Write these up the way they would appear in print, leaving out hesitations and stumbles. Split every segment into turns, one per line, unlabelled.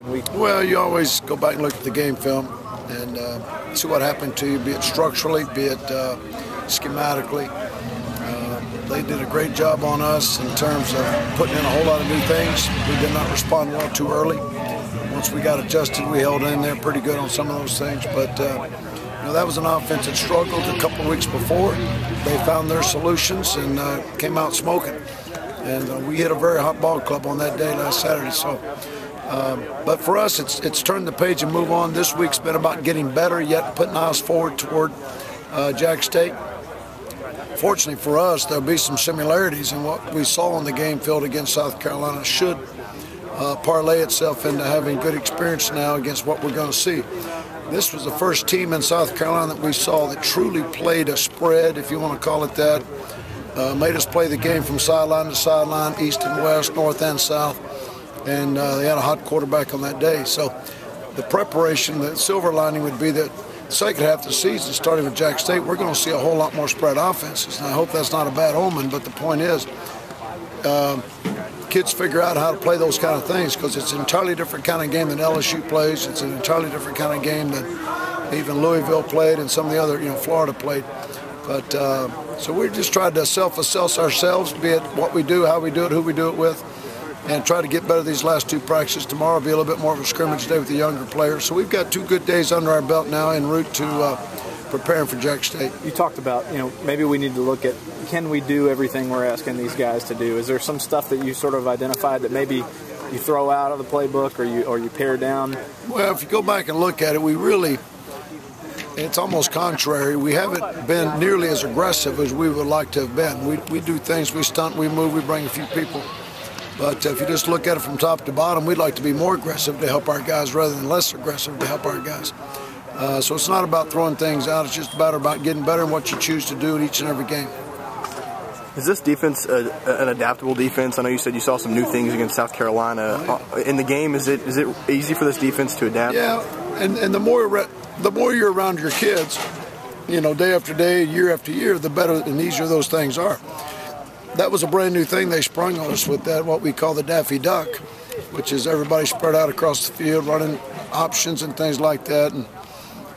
Well, you always go back and look at the game film and see what happened to you, be it structurally, be it schematically. They did a great job on us in terms of putting in a whole lot of new things. We did not respond well too early. Once we got adjusted, we held in there pretty good on some of those things. But that was an offense that struggled a couple of weeks before. They found their solutions and came out smoking. And we hit a very hot ball club on that day last Saturday. So, but for us, it's turn the page and move on. This week's been about getting better, yet putting us forward toward Jack State. Fortunately for us, there'll be some similarities in what we saw on the game field against South Carolina should parlay itself into having good experience now against what we're going to see. This was the first team in South Carolina that we saw that truly played a spread, if you want to call it that. Made us play the game from sideline to sideline, east and west, north and south, and they had a hot quarterback on that day. So the preparation, the silver lining would be that the second half of the season, starting with Jack State, we're going to see a whole lot more spread offenses. And I hope that's not a bad omen, but the point is kids figure out how to play those kind of things because it's an entirely different kind of game than LSU plays. It's an entirely different kind of game than even Louisville played and some of the other, Florida played. But so we just tried to self-assess ourselves, be it what we do, how we do it, who we do it with, and try to get better these last two practices. Tomorrow will be a little bit more of a scrimmage day with the younger players. So we've got 2 good days under our belt now en route to preparing for Jack State.
You talked about, maybe we need to look at, can we do everything we're asking these guys to do? Is there some stuff that you sort of identified that maybe you throw out of the playbook or you pare down?
Well, if you go back and look at it, it's almost contrary. We haven't been nearly as aggressive as we would like to have been. We do things, we stunt, we move, we bring a few people. But if you just look at it from top to bottom, we'd like to be more aggressive to help our guys rather than less aggressive to help our guys. So it's not about throwing things out. It's just about getting better in what you choose to do in each and every game.
Is this defense an adaptable defense? I know you said you saw some new things against South Carolina. In the game, is it easy for this defense to adapt?
Yeah, and the more you're around your kids, day after day, year after year, the better and easier those things are. That was a brand new thing they sprung on us with that, what we call the Daffy Duck, which is everybody spread out across the field, running options and things like that. And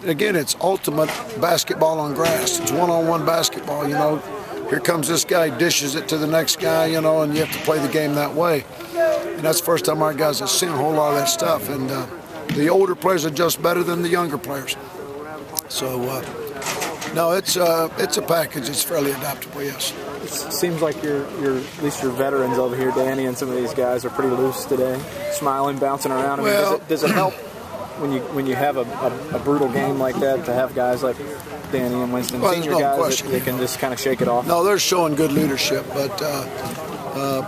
again, it's ultimate basketball on grass. It's one-on-one basketball, Here comes this guy, dishes it to the next guy, and you have to play the game that way. And that's the first time our guys have seen a whole lot of that stuff. And the older players adjust better than the younger players. So, no, it's a package. It's fairly adaptable, yes.
It seems like at least your veterans over here, Danny, and some of these guys are pretty loose today, smiling, bouncing around. Does it help when you have a brutal game like that to have guys like Danny and Winston, senior guys, that can just kind of shake it off?
No, they're showing good leadership, but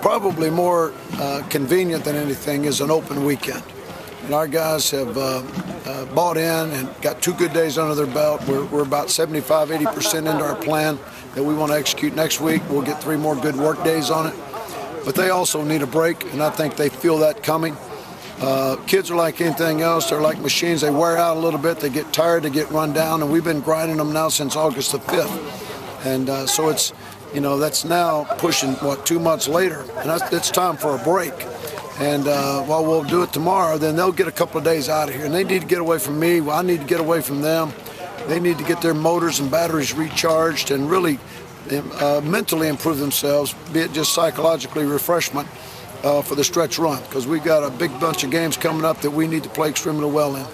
probably more convenient than anything is an open weekend. And our guys have bought in and got 2 good days under their belt. We're about 75–80% into our plan that we want to execute next week. We'll get 3 more good work days on it. But they also need a break, and I think they feel that coming. Kids are like anything else. They're like machines. They wear out a little bit. They get tired. They get run down. And we've been grinding them now since August the 5th. And so it's, that's now pushing, 2 months later. And it's time for a break. And while we'll do it tomorrow, then they'll get a couple of days out of here. And they need to get away from me. I need to get away from them. They need to get their motors and batteries recharged and really mentally improve themselves, be it just psychologically refreshment for the stretch run, because we've got a big bunch of games coming up that we need to play extremely well in.